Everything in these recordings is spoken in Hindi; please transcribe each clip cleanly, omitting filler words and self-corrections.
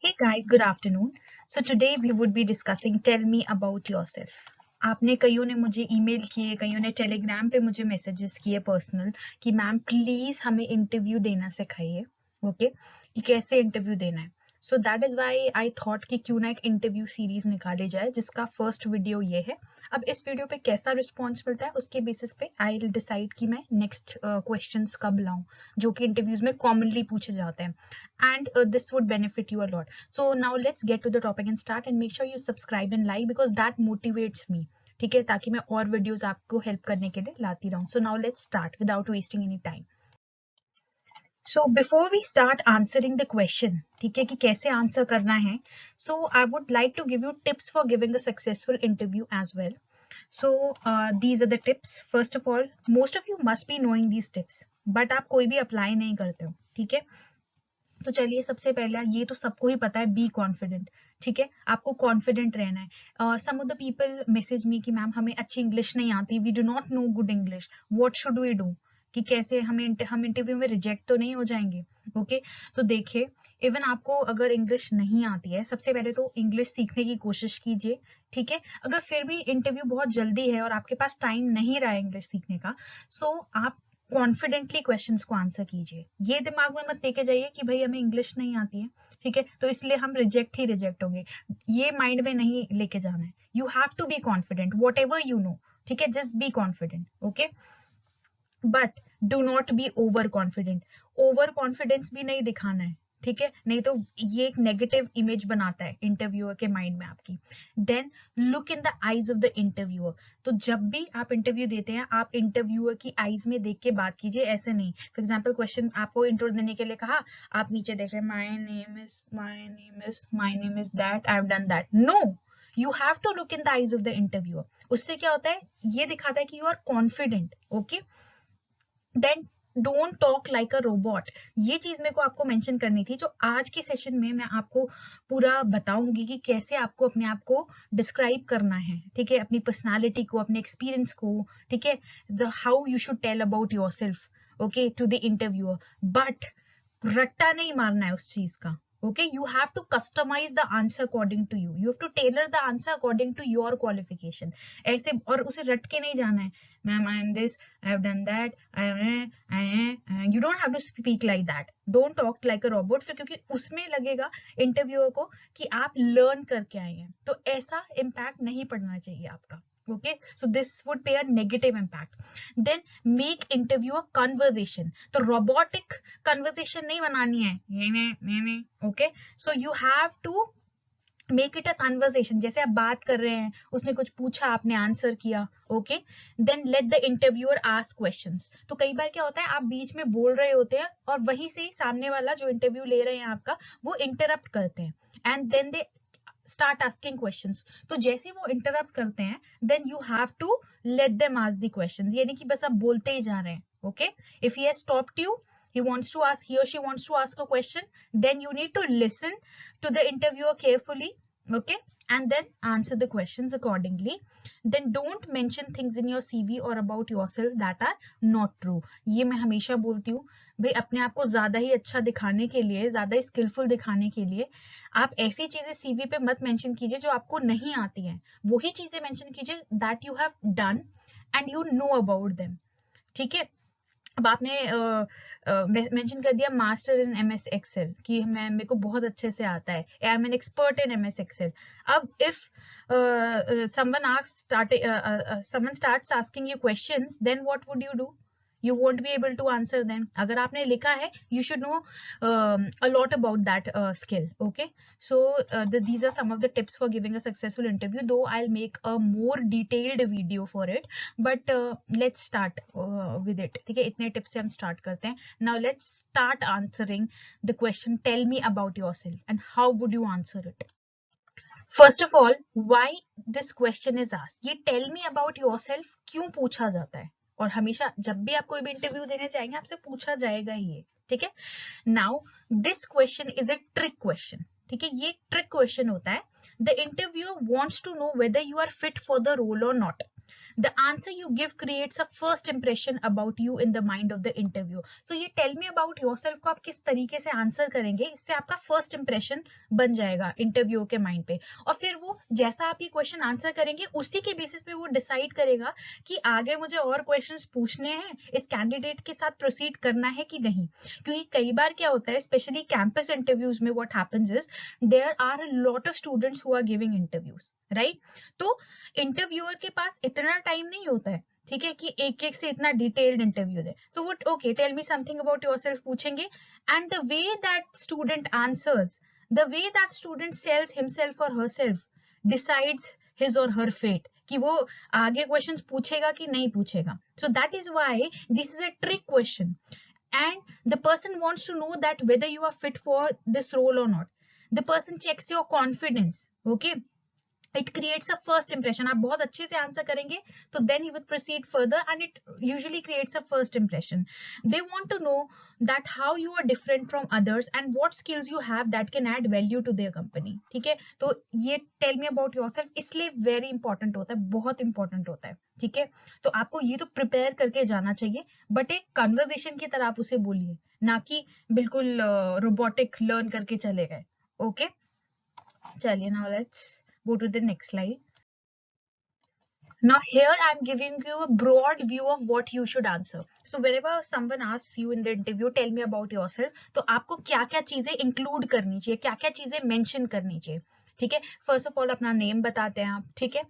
Hey guys, good afternoon. So today we would be discussing Tell Me About Yourself. आपने कईयों ने मुझे ईमेल किए, कईयों ने टेलीग्राम पे मुझे मैसेजेस किए पर्सनल कि मैम प्लीज हमें इंटरव्यू देना सिखाइए, ओके, कि कैसे इंटरव्यू देना है. So that is why I thought कि क्यों ना एक इंटरव्यू सीरीज निकाली जाए जिसका फर्स्ट वीडियो ये है. अब इस वीडियो पे कैसा रिस्पॉन्स मिलता है उसके बेसिस पे आई विल डिसाइड कि मैं नेक्स्ट क्वेश्चंस कब लाऊं जो कि इंटरव्यूज में कॉमनली पूछे जाते हैं. And this would benefit you a lot. So now let's get to the topic and start, and make sure you subscribe and like because that motivates me. ठीक है, ताकि मैं और वीडियोस आपको हेल्प करने के लिए लाती रहूं. So now let's start without wasting any time. So before we start answering the question, ठीक है, कि कैसे आंसर करना है, so I would like to give you tips for giving a successful interview as well. So these are the tips. First of all, most of you must be knowing these tips, but आप कोई भी अप्लाई नहीं करते हो, ठीक है. तो चलिए सबसे पहला ये तो सबको ही पता है, बी कॉन्फिडेंट. ठीक है, आपको कॉन्फिडेंट रहना है. Some of the people message me कि मैम हमें अच्छी इंग्लिश नहीं आती, we do not know good English, what should we do, कि कैसे हम इंटरव्यू में रिजेक्ट तो नहीं हो जाएंगे. ओके, तो देखिए, इवन आपको अगर इंग्लिश नहीं आती है, सबसे पहले तो इंग्लिश सीखने की कोशिश कीजिए. ठीक है, अगर फिर भी इंटरव्यू बहुत जल्दी है और आपके पास टाइम नहीं रहा है इंग्लिश सीखने का, सो आप कॉन्फिडेंटली क्वेश्चंस को आंसर कीजिए. ये दिमाग में मत लेके जाइए कि भाई हमें इंग्लिश नहीं आती है, ठीक है, तो इसलिए हम रिजेक्ट होंगे. ये माइंड में नहीं लेके जाना है. You have to be confident what ever you know. ठीक है, just be confident. Okay, but do not be over confident. Over confidence भी नहीं दिखाना है, ठीक है, नहीं तो ये एक नेगेटिव इमेज बनाता है इंटरव्यूअर के माइंड में आपकी. Then look in the eyes of the interviewer. तो जब भी आप इंटरव्यू देते हैं, आप इंटरव्यूअर की आईज में देख के बात कीजिए, ऐसे नहीं. फॉर एग्जाम्पल क्वेश्चन आपको इंट्रो देने के लिए कहा, आप नीचे देख रहे हैं, my name is that, I have done that. No, you have to look in the eyes of the interviewer. उससे क्या होता है, ये दिखाता है कि you are confident. Okay, then don't talk like a robot. ये चीज मेरे को आपको मेंशन करनी थी, जो आज के सेशन में मैं आपको पूरा बताऊंगी कि कैसे आपको अपने आप को डिस्क्राइब करना है. ठीक है, अपनी पर्सनालिटी को, अपने एक्सपीरियंस को. ठीक है, the how you should tell about yourself, okay, to the interviewer. But रट्टा नहीं मारना है उस चीज का. Okay, you have to customize the answer according to you. You have to tailor the answer according to your qualification. ऐसे और उसे रट के नहीं जाना है, ma'am I am this, I have done that, you don't have to speak like that. Don't talk like a robot, फिर क्योंकि उसमें लगेगा इंटरव्यूअर को कि आप लर्न करके आए हैं, तो ऐसा इम्पैक्ट नहीं पड़ना चाहिए आपका. Okay, so this would pay a negative impact. Then make interview a conversation. तो robotic conversation नहीं बनानी है. Okay, so you have to make it a conversation. जैसे आप बात कर रहे हैं, उसने कुछ पूछा, आपने आंसर किया. Okay, then let the interviewer ask questions. तो कई बार क्या होता है, आप बीच में बोल रहे होते हैं और वहीं से ही सामने वाला जो इंटरव्यू ले रहे हैं आपका, वो इंटरप्ट करते हैं, and then they start asking questions. तो जैसे वो इंटरप्ट करते हैं, then you have to let them ask the questions. ये नहीं कि बस आप बोलते ही जा रहे हैं. Okay, if he has stopped you, he or she wants to ask a question, then you need to listen to the interviewer carefully. Okay, and then answer the questions accordingly. Then don't mention things in your CV or about yourself that are not true. ये मैं हमेशा बोलती हूँ भाई, अपने आप को ज्यादा ही अच्छा दिखाने के लिए, ज्यादा ही स्किलफुल दिखाने के लिए आप ऐसी चीजें सीवी पे मत मेंशन कीजिए जो आपको नहीं आती हैं. वही चीजें मेंशन कीजिए that you have done and you know about them. ठीक है, अब आपने मेंशन कर दिया मास्टर इन एमएस एक्सेल कि मेरे को बहुत अच्छे से आता है, I am an expert in MS Excel. अब if someone starts asking you questions, then what would you do? You won't be able to answer them. अगर आपने लिखा है, you should know a lot about that skill. Okay, so these are some of the tips for giving a successful interview, though I'll make a more detailed video for it. But let's start with it. ठीक है, इतने टिप्स से हम स्टार्ट करते हैं. Now let's start answering the question, tell me about yourself, and how would you answer it? First of all, why this question is asked? ये tell me about yourself क्यों पूछा जाता है? और हमेशा जब भी आप कोई भी इंटरव्यू देने जाएंगे, आपसे पूछा जाएगा ही. ठीक है, now this question is a trick question. ठीक है, ये ट्रिक क्वेश्चन होता है. The interviewer wants to know whether you are fit for the role और not. The answer you give creates a first impression about you in the mind of the interviewer. So ये tell me about yourself को आप किस तरीके से आंसर करेंगे, इससे आपका फर्स्ट इंप्रेशन बन जाएगा इंटरव्यू के माइंड पे, और फिर वो जैसा आप ये क्वेश्चन आंसर करेंगे उसी के बेसिस पे वो डिसाइड करेगा कि आगे मुझे और क्वेश्चंस पूछने हैं, इस कैंडिडेट के साथ प्रोसीड करना है कि नहीं. क्योंकि कई बार क्या होता है, स्पेशली कैंपस इंटरव्यूज में what happens is there are a lot of students who are giving interviews, right. तो इंटरव्यूअर के पास इतना टाइम नहीं होता है, ठीक है, कि एक एक से इतना डिटेल्ड इंटरव्यू दे. So what, okay, tell me something about yourself पूछेंगे, and the way that student answers, the way that student sells himself और हरसेल्फ डिसाइड्स हिज और हर फेट, कि वो आगे क्वेश्चंस पूछेगा कि नहीं पूछेगा. So that is why this is a trick question, and the person wants to know that whether you are fit for this role or not. The person checks your confidence, okay. It creates a first impression. आप बहुत अच्छे से आंसर करेंगे तो then he would proceed further, and it usually creates a first impression. They want to know that how you are different from others and what skills you have that can add value to their company. ठीक है, तो ये tell me about yourself इसलिए very important होता है, बहुत important होता है. ठीक है, तो आपको ये तो प्रिपेयर करके जाना चाहिए, बट एक कन्वर्सेशन की तरह आप उसे बोलिए, ना कि बिल्कुल रोबोटिक लर्न करके चले गए. ओके, चलिए, now let's go to the next slide. Now here I'm giving you a broad view of what you should answer. So whenever someone asks you in the interview, tell me about yourself, तो आपको क्या क्या चीजें इंक्लूड करनी चाहिए, क्या क्या चीजें मेंशन करनी चाहिए. ठीक है, फर्स्ट ऑफ ऑल अपना नेम बताते हैं आप, ठीक है,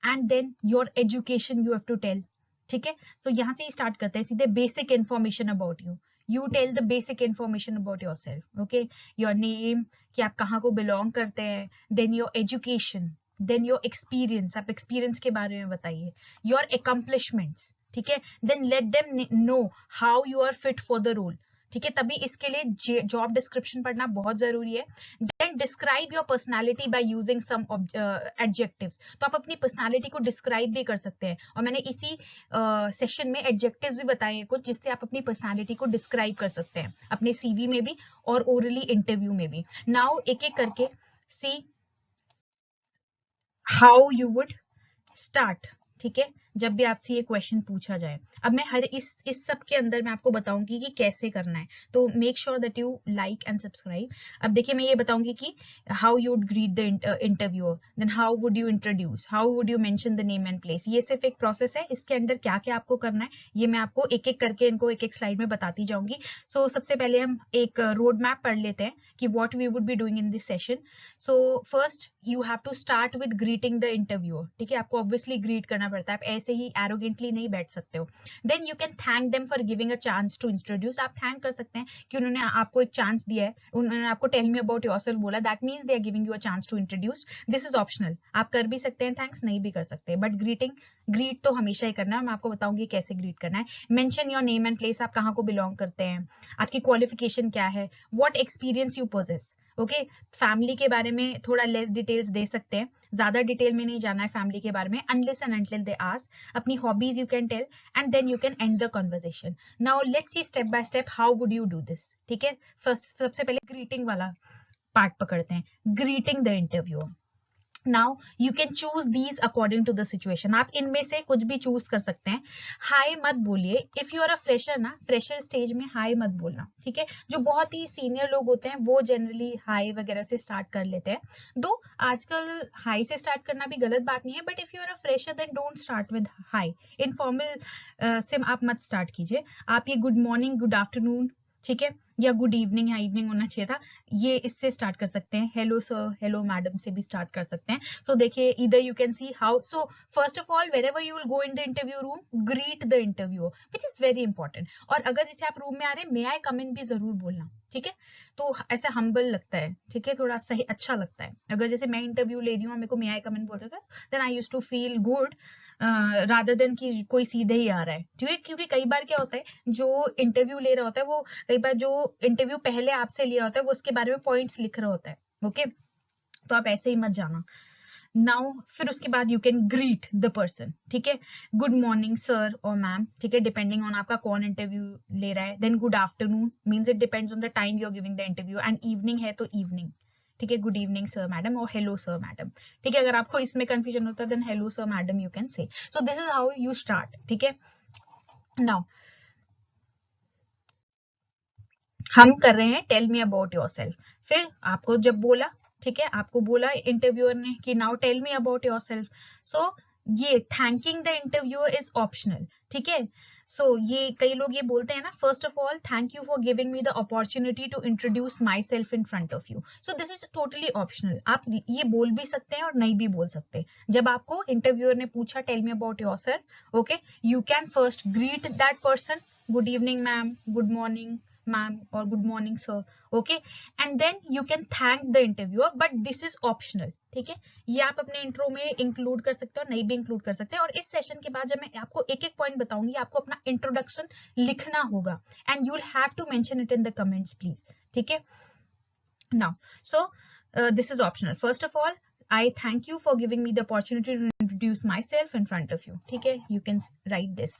and then your education you have to tell. ठीक है, सो यहाँ से स्टार्ट करते हैं सीधे, basic information about you. You tell the basic information about yourself, okay. Your name, कि आप कहाँ को बिलोंग करते हैं, then your education, then your experience, आप एक्सपीरियंस के बारे में बताइए, योर अकम्पलिशमेंट्स, ठीक है, then let them know how you are fit for the role. ठीक है, तभी इसके लिए जॉब डिस्क्रिप्शन पढ़ना बहुत जरूरी है. Then describe your personality by using some adjectives. तो आप अपनी पर्सनालिटी को डिस्क्राइब भी कर सकते हैं, और मैंने इसी सेशन में एडजेक्टिव्स भी बताए हैं कुछ, जिससे आप अपनी पर्सनालिटी को डिस्क्राइब कर सकते हैं अपने सीवी में भी और ओरली इंटरव्यू में भी. नाउ एक एक करके see how you would start. ठीक है, जब भी आपसे ये क्वेश्चन पूछा जाए. अब मैं हर इस सब के अंदर मैं आपको बताऊंगी कि कैसे करना है, तो make sure that you like and subscribe. अब देखिए, मैं ये बताऊंगी कि how you would greet the interviewer, then how would you introduce, how would you mention the name and place. ये सिर्फ एक प्रोसेस है, इसके अंदर क्या क्या आपको करना है ये मैं आपको एक एक करके इनको एक एक स्लाइड में बताती जाऊंगी. सो सबसे पहले हम एक रोड मैप पढ़ लेते हैं कि what we would be doing in this session. So first you have to start with greeting the interviewer. ठीक है, आपको ऑब्वियसली ग्रीट करना पड़ता है, आप ऐसे ही एरोगेंटली नहीं बैठ सकते हो. Then you can thank them for giving a chance to introduce. आप थैंक कर सकते हैं कि उन्होंने आपको एक चांस दिया है, उन्होंने आपको टेल मी अबाउट योरसेल्फ बोला, that means they are giving you a chance to introduce. This is optional, आप कर भी सकते हैं थैंक्स, नहीं भी कर सकते, बट ग्रीट तो हमेशा ही करना है. मैं आपको बताऊंगी कैसे ग्रीट करना है. Mention your name and place, आप कहाँ को बिलोंग करते हैं, आपकी क्वालिफिकेशन क्या है, what experience you possess. Okay, family के बारे में थोड़ा लेस डिटेल्स दे सकते हैं, ज्यादा डिटेल में नहीं जाना है फैमिली के बारे में, unless and until they ask. अपनी hobbies you can tell, and then you can end the conversation. Now let's see step by step how would you do this. ठीक है, फर्स्ट सबसे पहले ग्रीटिंग वाला पार्ट पकड़ते हैं, greeting the interviewer. Now you can choose these according to the situation. आप इनमें से कुछ भी चूज कर सकते हैं. हाई मत बोलिए, if you are a fresher ना, फ्रेशर स्टेज में हाई मत बोलना. ठीक है, जो बहुत ही सीनियर लोग होते हैं वो जनरली हाई वगैरह से स्टार्ट कर लेते हैं. दो आजकल हाई से स्टार्ट करना भी गलत बात नहीं है, but if you are a fresher then don't start with hi. Informal से आप मत स्टार्ट कीजिए. आप ये गुड मॉर्निंग, गुड आफ्टरनून, ठीक है, या गुड इवनिंग या इवनिंग होना चाहिए था, ये इससे स्टार्ट कर सकते हैं. हेलो सर, हेलो मैडम से भी स्टार्ट कर सकते हैं. सो देखिए, इधर you can see how. So first of all wherever you will go in the interview room, greet the interviewer, which is very important. और अगर जैसे आप रूम में आ रहे हैं, मे आई कम इन भी जरूर बोलना. ठीक है, तो ऐसा हम्बल लगता है, ठीक है, थोड़ा सही अच्छा लगता है. अगर जैसे मैं इंटरव्यू ले रही हूँ, मेरे को मे आई कम इन बोलते थे, then I used to feel good rather than कि कोई सीधे ही आ रहा है. क्योंकि कई बार क्या होता है, जो इंटरव्यू ले रहा होता है वो कई बार जो इंटरव्यू पहले आपसे लिया होता है वो उसके बारे में पॉइंट्स लिख रहा होता है. ओके, तो आप ऐसे ही मत जाना. नाउ फिर उसके बाद you can greet the person. ठीक है, गुड मॉर्निंग सर और मैम, ठीक है, डिपेंडिंग ऑन आपका कौन इंटरव्यू ले रहा है. Then good afternoon means it depends on the time you are giving the interview, and evening है तो इवनिंग. ठीक है, गुड इवनिंग सर मैडम और हेलो सर मैडम, ठीक है। अगर आपको इसमें कंफ्यूजन होता है then hello sir madam you can say. So this is how you start, ठीक है। नाउ हम कर रहे हैं टेल मी अबाउट योरसेल्फ। फिर आपको जब बोला, ठीक है, आपको बोला इंटरव्यूअर ने कि now tell me about yourself, so ये thanking the interviewer is optional, ठीक है। सो ये कई लोग ये बोलते हैं ना, first of all thank you for giving me the opportunity to introduce myself in front of you. So this is totally optional, आप ये बोल भी सकते हैं और नहीं भी बोल सकते। जब आपको इंटरव्यूअर ने पूछा tell me about yourself, okay, you can first greet that person, good evening ma'am, good morning ma'am or good morning sir, okay, and then you can thank the interviewer, but this is optional, ठीक है। ये आप अपने इंट्रो में इंक्लूड कर सकते हो, नहीं भी इंक्लूड कर सकते हैं। और इस सेशन के बाद जब मैं आपको एक एक पॉइंट बताऊंगी, आपको अपना इंट्रोडक्शन लिखना होगा and you will have to mention it in the comments please, ठीक है। Now so this is optional. First of all I thank you for giving me the opportunity to introduce myself in front of you, ठीक है, you can write this।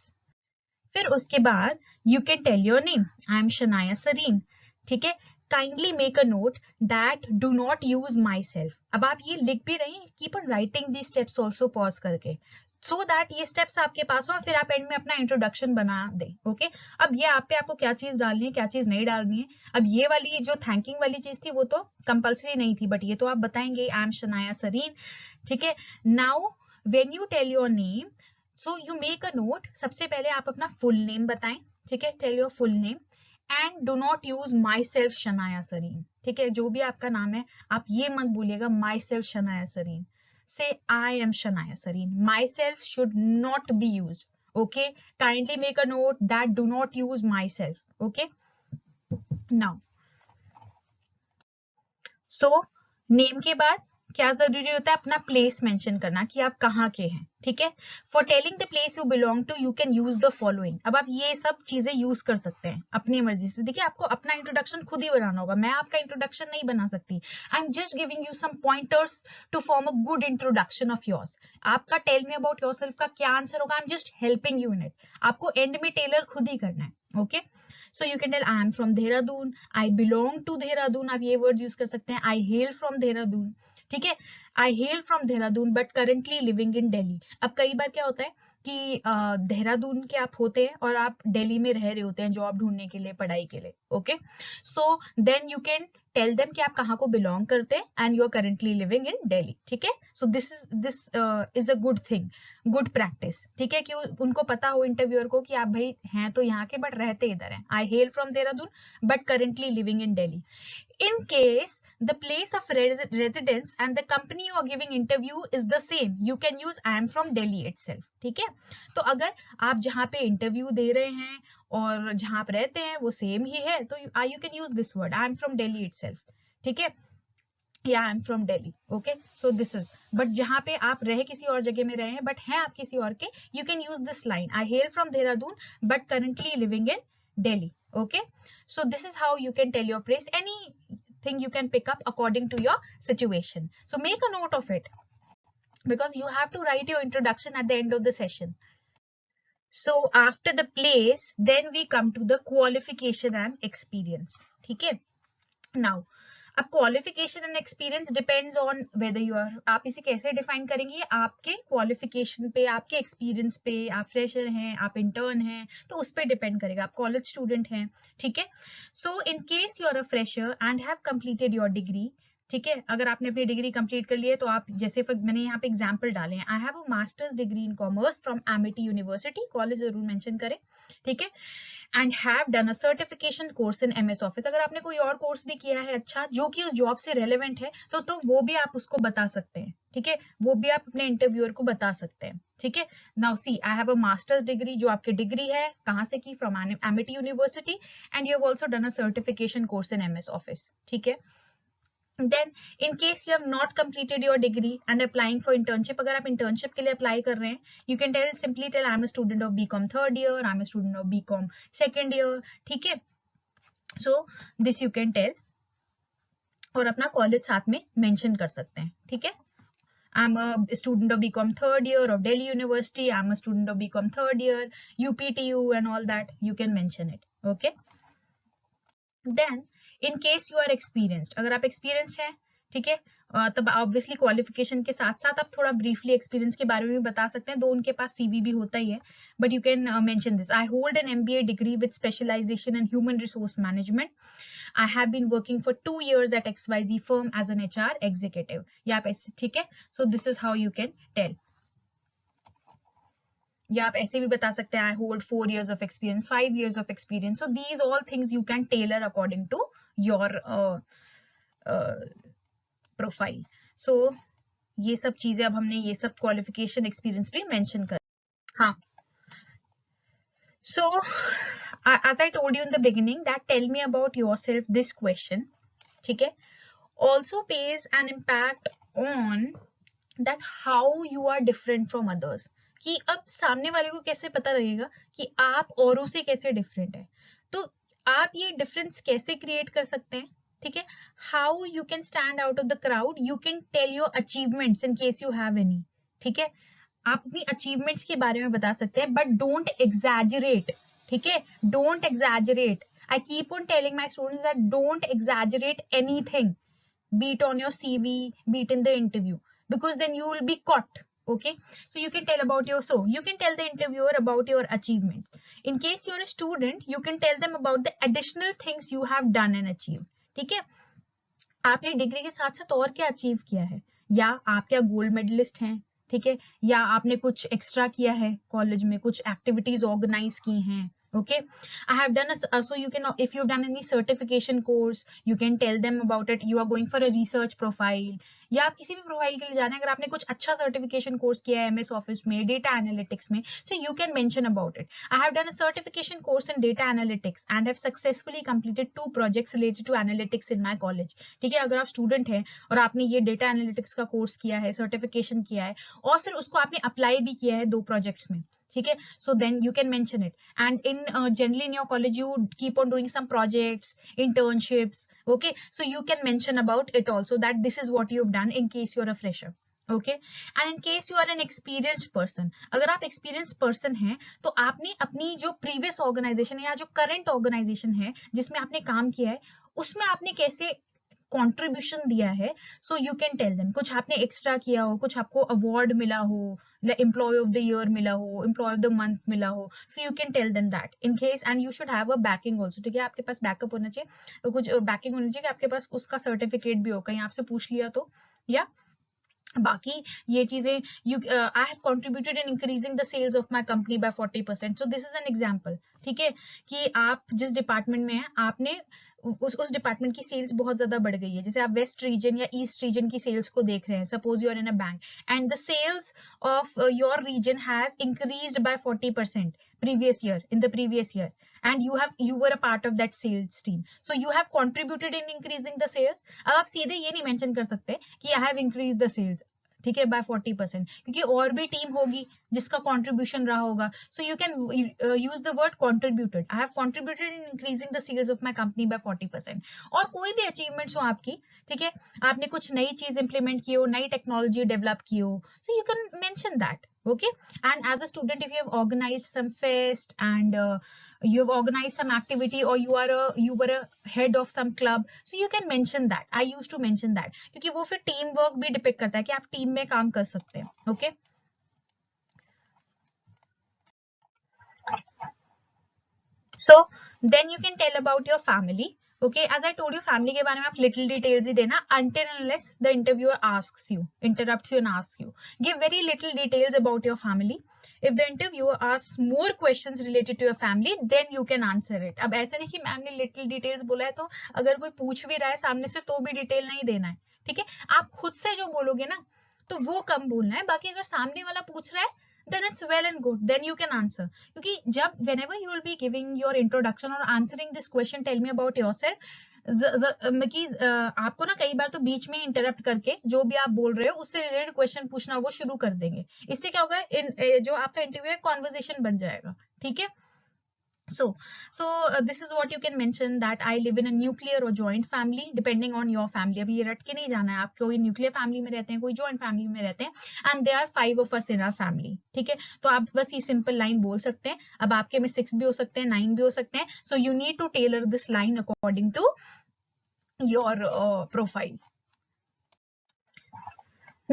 फिर उसके बाद you can tell your name, I am Shanaya Sarin, ठीक है। Kindly make a note that do not use myself. अब आप ये लिख भी रहे हैं, keep on writing the steps also pause करके, सो दैट ये स्टेप्स आपके पास हो, फिर आप एंड में अपना इंट्रोडक्शन बना दे, ओके। अब ये आप पे आपको क्या चीज डालनी है, क्या चीज नहीं डालनी है। अब ये वाली जो थैंकिंग वाली चीज थी वो तो कंपल्सरी नहीं थी, बट ये तो आप बताएंगे, आई एम शनाया सरीन, ठीक है। Now when you tell your name, so you make a note, सबसे पहले आप अपना फुल नेम बताएं, ठीक है, tell your full name and do not use myself Shanaya Sarin, ठीक है। जो भी आपका नाम है आप ये मत बोलिएगा my self Shanaya Sarin, say I am Shanaya Sarin, myself should not be use, okay. Kindly make a note that do not use myself, okay. Now so name के बाद क्या जरूरी होता है, अपना प्लेस मेंशन करना कि आप कहाँ के हैं, ठीक है। For telling the place you belong to you can use the following. अब आप ये सब चीजें यूज कर सकते हैं अपनी मर्जी से। देखिए आपको अपना इंट्रोडक्शन खुद ही बनाना होगा, मैं आपका इंट्रोडक्शन नहीं बना सकती। I am just giving you some pointers to form a good introduction of yours. आपका टेल मी अबाउट योरसेल्फ का क्या आंसर होगा, I am just helping you in it. आपको एंड में टेलर खुद ही करना है, ओके। So you can tell I am from Dehradun, I belong to Dehradun, आप ये words use कर सकते हैं, I hail from Dehradun, ठीक है। I hail from Dehradun but currently living in Delhi। अब कई बार क्या होता है कि देहरादून के आप होते हैं और आप दिल्ली में रह रहे होते हैं जॉब ढूंढने के लिए, पढ़ाई के लिए, okay. So then you can tell them कि आप कहाँ को बिलोंग करते हैं and you are currently living in Delhi, ठीक है। So this is a good thing, good practice, ठीक है, कि उनको पता हो इंटरव्यूअर को कि आप भाई हैं तो यहाँ के बट रहते इधर हैं। I hail from Dehradun but currently living in Delhi. In case the place of residence and the company you are giving interview is the same, you can use I am from Delhi itself, ठीक है। तो अगर आप जहाँ पे इंटरव्यू दे रहे हैं और जहाँ आप रहते हैं वो सेम ही है तो you can use this word I am from Delhi itself, ठीक है, या आई am from Delhi, okay. So this is, but जहाँ पे आप रहे किसी और जगह में रहे हैं बट हैं आप किसी और के, you can use this line I hail from Dehradun but currently living in Delhi, okay. So this is how you can tell your place, anything you can pick up according to your situation. So make a note of it because you have to write your introduction at the end of the session. So after the place then we come to the qualification and experience, ठीक है। Now अब qualification and experience depends on whether you are, आप इसे कैसे डिफाइन करेंगे, आपके क्वालिफिकेशन पे, आपके एक्सपीरियंस पे, आप फ्रेशर हैं, आप इंटर्न हैं, तो उस पर डिपेंड करेगा, आप कॉलेज स्टूडेंट हैं, ठीक है। So in case you are a fresher and have completed your degree, ठीक है, अगर आपने अपनी डिग्री कंप्लीट कर ली है तो आप जैसे मैंने यहाँ पे एग्जांपल डाले हैं, I have a masters degree in commerce from Amity university, college जरूर मेंशन करें, ठीक है, and have done a certification course in MS office. अगर आपने कोई और कोर्स भी किया है अच्छा जो कि उस जॉब से रेलेवेंट है तो वो भी आप उसको बता सकते हैं, ठीक है, वो भी आप अपने इंटरव्यूअर को बता सकते हैं, ठीक है। Now see I have a masters degree, जो आपकी डिग्री है कहाँ से की, from Amity university, and you have also done a certification course in MS office, ठीक है। Then in case you have not completed your degree and applying for internship, अगर आप internship के लिए apply कर रहे हैं, you can simply tell I'm a student of BCom third year, I'm a student of BCom second year, ठीक है। So this you can tell और अपना कॉलेज साथ में मेंशन कर सकते हैं, ठीक है। I'm a student of BCom third year of Delhi University, I'm a student of BCom third year, UPTU and all that, you can mention it, okay. Then in case you are experienced, अगर आप experienced हैं, ठीक है। तब ऑब्वियसली क्वालिफिकेशन के साथ साथ आप थोड़ा ब्रीफली एक्सपीरियंस के बारे में भी बता सकते हैं, दो उनके पास सीवी भी होता ही है, but you can mention this, I hold an MBA degree with specialization in human resource management, I have been working for 2 years at XYZ firm as an HR executive. या आप ऐसे, ठीक है, so this is how you can tell. या आप ऐसे भी बता सकते हैं I hold 4 years of experience, 5 years of experience. So these all things you can tailor according to your profile. So ये सब चीजें अब हमने ये सब क्वालिफिकेशन एक्सपीरियंस भी मेंशन कर, हाँ. So as I told you in the beginning that tell me about yourself, this question, ठीक है, also pays an impact on that how you are different from others. कि अब सामने वाले को कैसे पता लगेगा कि आप औरों से कैसे डिफरेंट है, तो आप ये डिफरेंस कैसे क्रिएट कर सकते हैं, ठीक है. How you can stand out of the crowd, you can tell your achievements in case you have any, ठीक है. आप अपनी अचीवमेंट्स के बारे में बता सकते हैं, बट डोंट एग्जैजरेट, ठीक है, don't exaggerate. I keep on telling my students that don't exaggerate anything, be it on your CV, be it in the interview, because then you will be caught. Okay, so you can tell about your, so you can tell the interviewer about your achievements. In case you're a student, you can tell them about the additional things you have done and achieved. ठीक है, आपने डिग्री के साथ साथ और क्या अचीव किया है, या आप क्या गोल्ड मेडलिस्ट हैं, ठीक है, या आपने कुछ एक्स्ट्रा किया है कॉलेज में, कुछ एक्टिविटीज ऑर्गेनाइज की हैं. Okay, I have done so you can, if you've done any certification course, you can tell them about it. You are going for a research profile, या आप किसी भी प्रोफाइल के लिए जाना है, अगर आपने कुछ अच्छा सर्टिफिकेशन कोर्स किया है एमएस ऑफिस में, डेटा एनालिटिक्स में, so you can mention about it. I have done a certification course in data analytics and have successfully completed 2 projects related to analytics in my college. ठीक है, अगर आप स्टूडेंट हैं और आपने ये डेटा एनालिटिक्स का कोर्स किया है, सर्टिफिकेशन किया है, और फिर उसको आपने अप्लाई भी किया है 2 प्रोजेक्ट्स में, ठीक है, so then you can mention it. And in generally in your college you keep on doing some projects, internships, okay, so you can mention about it also, that this is what you've done in case you're a fresher. Okay, and in case you are an experienced person, अगर आप experienced person हैं, तो आपने अपनी जो previous organization है या जो current organization है जिसमें आपने काम किया है, उसमें आपने कैसे कंट्रीब्यूशन दिया है, so you can tell them. कुछ आपने एक्स्ट्रा किया हो, कुछ आपको अवार्ड मिला हो, एम्प्लॉय ऑफ द ईयर मिला हो, एम्प्लॉय ऑफ द मंथ मिला हो, so you can tell them that in case. And you should have a backing also, ठीक है, आपके पास बैकअप होना चाहिए, तो कुछ बैकिंग होनी चाहिए कि आपके पास उसका सर्टिफिकेट भी हो, कहीं आपसे पूछ लिया तो. या बाकी ये चीजें, you I have contributed in increasing the sales of my company by 40%. So this is an example, ठीक है, कि आप जिस डिपार्टमेंट में हैं, आपने उस डिपार्टमेंट की सेल्स बहुत ज्यादा बढ़ गई है. जैसे आप वेस्ट रीजन या ईस्ट रीजन की सेल्स को देख रहे हैं, suppose you are in a bank and the sales of your region has increased by 40% previous year, in the previous year, and you were a part of that sales team, so you have contributed in increasing the sales. अब आप सीधे ये नहीं मेंशन कर सकते कि I have increased the sales, ठीक है, बाय 40%, क्योंकि और भी टीम होगी जिसका कंट्रीब्यूशन रहा होगा. So you can use the word contributed. I have contributed in increasing the sales of my company by 40%. और कोई भी अचीवमेंट्स हो आपकी, ठीक है, आपने कुछ नई चीज इंप्लीमेंट की हो, नई टेक्नोलॉजी डेवलप की हो, so you can mention that. Okay, and as a student, if you have organized some fest and you have organized some activity, or you were a head of some club, so you can mention that. I used to mention that क्योंकि वो फिर टीम वर्क भी डिपिक्ट करता है कि आप टीम में काम कर सकते हैं. Okay, so then you can tell about your family. Okay, as I told you, family के बारे में आप little details ही देना, until unless the interviewer asks you, interrupts you and asks you. Give very little details about your family. If the interviewer asks more questions related to your family, then you can answer it. अब ऐसा नहीं कि मैम ने little details बोला है तो अगर कोई पूछ भी रहा है सामने से तो भी डिटेल नहीं देना है, ठीक है. आप खुद से जो बोलोगे ना तो वो कम बोलना है, बाकी अगर सामने वाला पूछ रहा है then it's well and good, then you can answer. क्योंकि जब whenever you will be giving your introduction or answering this question, tell me about yourself, कि आपको ना कई बार तो बीच में इंटरप्ट करके जो भी आप बोल रहे हो उससे रिलेटेड क्वेश्चन पूछना वो शुरू कर देंगे. इससे क्या होगा, जो आपका इंटरव्यू है कॉन्वर्सेशन बन जाएगा, ठीक है. So this is what you can mention, that I live in a nuclear or joint family, depending on your family. अभी ये रट के नहीं जाना है, आप कोई न्यूक्लियर फैमिली में रहते हैं, कोई जॉइंट फैमिली में रहते हैं, and there are 5 of us in our family. ठीक है, तो आप बस ये सिंपल लाइन बोल सकते हैं. अब आपके में 6 भी हो सकते हैं, 9 भी हो सकते हैं. So you need to tailor this line according to your profile.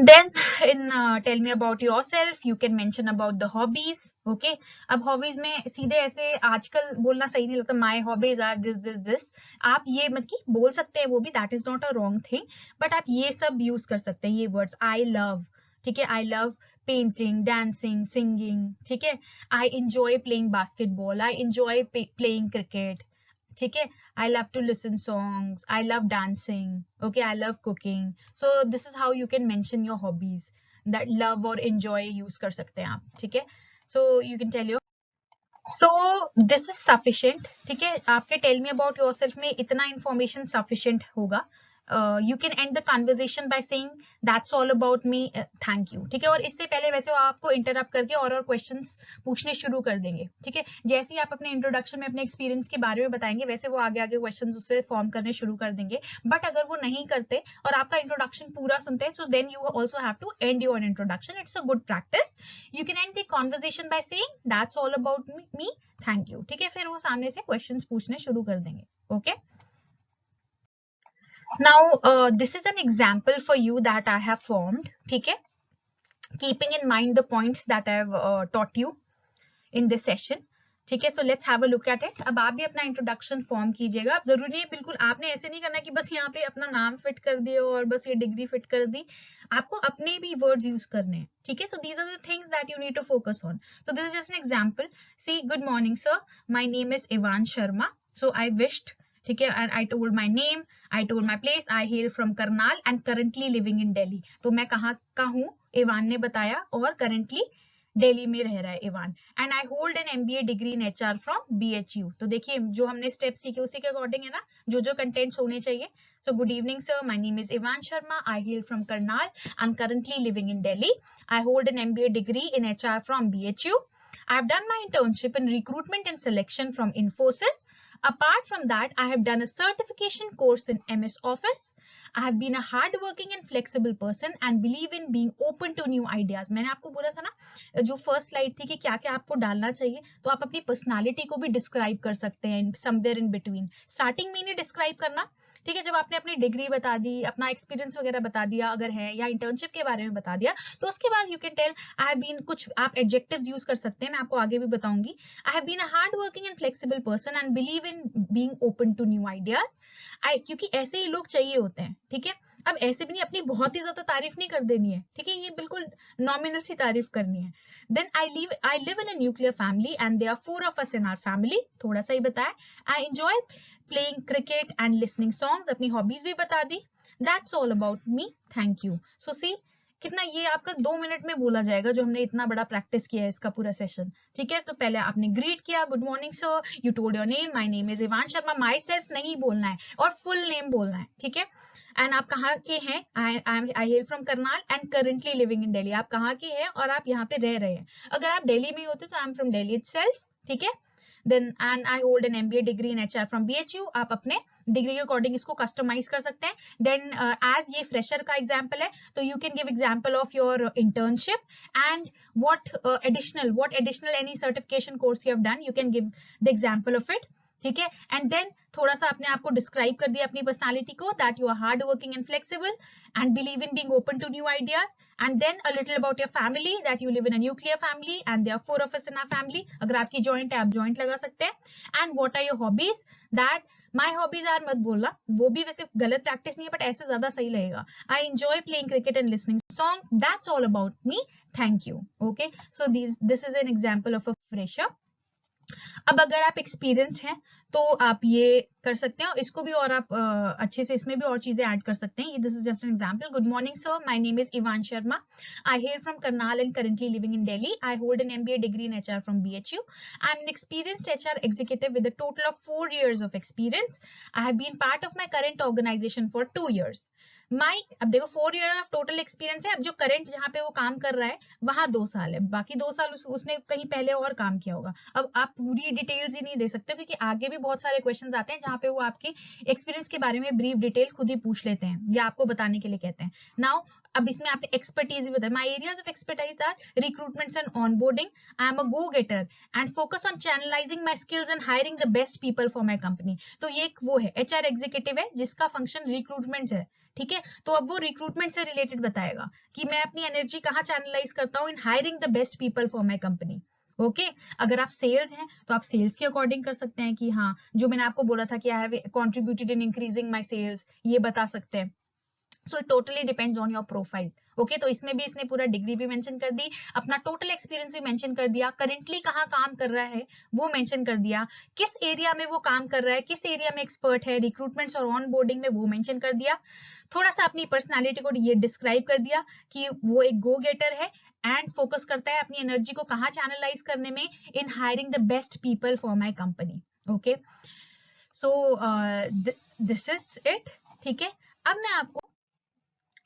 Then in tell me about yourself, you can mention about the hobbies. Okay, अब hobbies में सीधे ऐसे आजकल बोलना सही नहीं लगता, my hobbies are this. आप ये मत कि बोल सकते हैं वो भी, that is not a wrong thing, but आप ये सब यूज कर सकते हैं, ये words I love, ठीक है, I love painting, dancing, singing, ठीक है, I enjoy playing basketball, I enjoy playing cricket, ठीक है, I love to listen songs, I love dancing, okay, I love cooking. So this is how you can mention your hobbies, that love or enjoy use कर सकते हैं आप, ठीक है. So you can tell your, so this is sufficient, ठीक है, आपके tell me about yourself में इतना information sufficient होगा. You can end the conversation by saying that's all about me, thank you, ठीक है. और इससे पहले वैसे वो आपको इंटरप्ट करके और क्वेश्चंस पूछने शुरू कर देंगे, ठीक है. जैसे ही आप अपने इंट्रोडक्शन में अपने एक्सपीरियंस के बारे में बताएंगे वैसे वो आगे आगे क्वेश्चंस उससे फॉर्म करने शुरू कर देंगे. बट अगर वो नहीं करते और आपका इंट्रोडक्शन पूरा सुनते हैं, so then you also have to end your introduction. It's a good practice. You can end the conversation by saying that's all about me, thank you, ठीक है. फिर वो सामने से क्वेश्चंस पूछने शुरू कर देंगे. Okay. Now, this is an example for you that I have formed, ठीक है, keeping in mind the points that I have taught you in this session, ठीक है. So let's have a look at it. अब आप भी अपना इंट्रोडक्शन फॉर्म कीजिएगा. अब जरूरी नहीं बिल्कुल आपने ऐसे नहीं करना कि बस यहाँ पे अपना नाम फिट कर दिए और बस ये डिग्री फिट कर दी. आपको अपने भी वर्ड्स यूज करने हैं, ठीक है. So these are the things that you need to focus on. So this is just an example. See, good morning sir, my name is Ivan Sharma. So I wished, ठीक है, and I told my name, I told my place, I hail from Karnal and currently living in Delhi. तो मैं कहाँ का हूँ इवान ने बताया, और currently दिल्ली में रह रहा है Ivan. And I hold an MBA degree in HR from BHU. तो देखिए जो हमने स्टेप सीखे उसी के अकॉर्डिंग है ना, जो जो कंटेंट्स होने चाहिए. So good evening sir, my name is Ivan Sharma, I hail from Karnal, I am currently living in Delhi, I hold an MBA degree in HR from BHU. I have done my internship in recruitment and selection from Infosys. Apart from that, I have done a certification course in MS Office. I have been a hardworking and flexible person and believe in being open to new ideas. मैंने आपको बोला था ना, जो फर्स्ट स्लाइड थी कि क्या क्या आपको डालना चाहिए, तो आप अपनी पर्सनालिटी को भी डिस्क्राइब कर सकते हैं समवेयर इन बिटवीन. स्टार्टिंग में नहीं डिस्क्राइब करना, ठीक है. जब आपने अपनी डिग्री बता दी, अपना एक्सपीरियंस वगैरह बता दिया अगर है, या इंटर्नशिप के बारे में बता दिया, तो उसके बाद you can tell I have been, कुछ आप एडजेक्टिव्स यूज कर सकते हैं, मैं आपको आगे भी बताऊंगी. I have been a hard working and flexible person and believe in being open to new ideas. क्योंकि ऐसे ही लोग चाहिए होते हैं, ठीक है. अब ऐसे भी नहीं, अपनी बहुत ही ज्यादा तारीफ नहीं कर देनी है, ठीक है, ये बिल्कुल नॉमिनल सी तारीफ करनी है. Then I live in a nuclear family and there are 4 of us in our family. थोड़ा सा ही बताया. I enjoy playing cricket and listening songs. अपनी हॉबीज भी बता दी. That's all about me, thank you. So see कितना ये आपका 2 मिनट में बोला जाएगा, जो हमने इतना बड़ा प्रैक्टिस किया है इसका पूरा सेशन, ठीक है. सो पहले आपने ग्रीट किया, good morning sir, you told your name, my name is Ivan Sharma. My self नहीं बोलना है और फुल नेम बोलना है, ठीक है. एंड आप कहाँ के हैं, I hail from Karnal and currently living in Delhi. आप कहाँ के हैं और आप यहाँ पे रह रहे हैं. अगर आप दिल्ली में होते तो I am from Delhi itself, ठीक है. Then and I hold an MBA degree in HR from BHU. आप अपने डिग्री के अकॉर्डिंग इसको कस्टमाइज कर सकते हैं. देन एज ये फ्रेशर का एग्जाम्पल है, तो you can give example of your internship and what additional any certification course you have done, you can give the example of it, ठीक है. एंड देन थोड़ा सा अपने आप को डिस्क्राइब कर दिया, अपनी पर्सनालिटी को, that you are hard working and flexible and believe in being open to new ideas. And then a little about your family, that you live in a nuclear family and there are 4 of us in our family. अगर आपकी जॉइंट है आप जॉइंट लगा सकते हैं. And what are your hobbies, that my hobbies are मत बोलना, वो भी वैसे गलत प्रैक्टिस नहीं है, बट ऐसे ज्यादा सही लगेगा. आई enjoy playing cricket and listening songs. That's all about me, thank you. Okay, so this is an example of a fresher. अब अगर आप एक्सपीरियंस्ड हैं तो आप ये कर सकते हैं, और इसको भी और आप अच्छे से इसमें भी और चीजें ऐड कर सकते हैं. This is just an example. Good morning sir, my name is Ivan Sharma, I hail from Karnal and currently living in Delhi. I hold an MBA degree in HR from BHU. I am N experienced HR executive with a total of 4 years of experience. I have been part of my current organization for 2 years. अब देखो 4 year ऑफ टोटल एक्सपीरियंस है. अब जो करंट जहाँ पे वो काम कर रहा है वहां 2 साल है, बाकी 2 साल उसने कहीं पहले और काम किया होगा. अब आप पूरी डिटेल्स ही नहीं दे सकते, क्योंकि आगे भी बहुत सारे क्वेश्चंस आते हैं जहाँ पे वो आपके एक्सपीरियंस के बारे में ब्रीफ डिटेल खुद ही पूछ लेते हैं या आपको बताने के लिए कहते हैं. नाउ अब इसमें आपने एक्सपर्टीज भी बताया. My areas of expertise are recruitments and onboarding. I am a go getter and focus on channelizing my skills and hiring the best people for my company. तो ये एक वो है HR एग्जीक्यूटिव है जिसका फंक्शन रिक्रूटमेंट है, ठीक है, तो अब वो रिक्रूटमेंट से रिलेटेड बताएगा कि मैं अपनी एनर्जी कहाँ चैनलाइज करता हूँ in hiring the best people for my company. Okay, अगर आप सेल्स हैं तो आप सेल्स के अकॉर्डिंग कर सकते हैं कि हाँ, जो मैंने आपको बोला था कि I have contributed in increasing my sales, ये बता सकते हैं। So it totally depends on your profile. Okay, तो इसमें भी इसने पूरा डिग्री भी मेंशन कर दी, अपना टोटल एक्सपीरियंस भी मेंशन कर दिया, करेंटली कहाँ काम कर रहा है वो मेंशन कर दिया, किस एरिया में वो काम कर रहा है, किस एरिया में एक्सपर्ट है, रिक्रूटमेंट्स और ऑन बोर्डिंग में वो मेंशन कर दिया, थोड़ा सा अपनी पर्सनालिटी को ये डिस्क्राइब कर दिया कि वो एक गो गेटर है एंड फोकस करता है अपनी एनर्जी को कहाँ चैनलाइज करने में, in hiring the best people for my company. Okay, so this is it. ठीक है, अब मैं आपको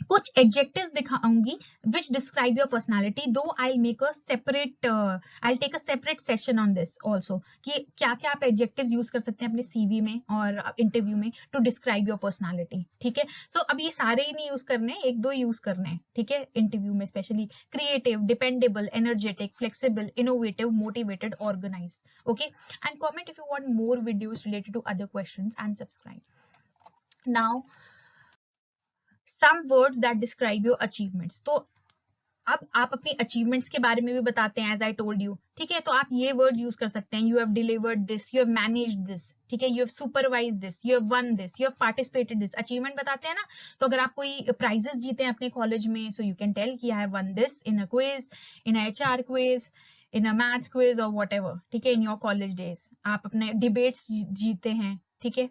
कुछ एडजेक्टिव्स दिखाऊंगी विच describe your personality, though I make a separate, I take a separate session on this also, कि क्या क्या आप एडजेक्टिव्स यूज कर सकते हैं अपने सीवी में और इंटरव्यू में टू डिस्क्राइब योर पर्सनालिटी। ठीक है, सो अब ये सारे ही नहीं यूज करने, एक दो यूज करने हैं। ठीक है, इंटरव्यू में specially creative, dependable, energetic, flexible, innovative, motivated, organised. Okay, and comment if you want more videos related to other questions and subscribe. Now some words that describe your achievements, तो अब आप अपनी अचीवमेंट्स के बारे में भी बताते हैं, एज आई टोल्ड यू। ठीक है, तो आप ये वर्ड यूज कर सकते हैं, you have delivered this, you have managed this, ठीक है, you have supervise this, you have one this, you have participated this. Achievement बताते हैं ना, तो अगर आप कोई प्राइजेस जीते हैं अपने कॉलेज में, सो यू कैन टेल कि I have one this in a quiz, in a HR quiz, in a maths quiz और व्हाटएवर। ठीक है, इन योर कॉलेज डेज आप अपने डिबेट्स जीते हैं। ठीक है,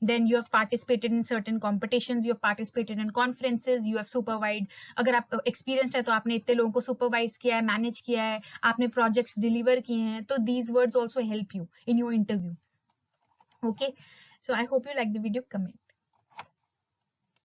then you have participated in certain competitions, you have participated in conferences, you have supervised, अगर आप experienced है तो आपने इतने लोगों को supervise किया है, manage किया है, आपने projects deliver किए हैं, तो these words also help you in your interview. Okay, so I hope you like the video. Comment.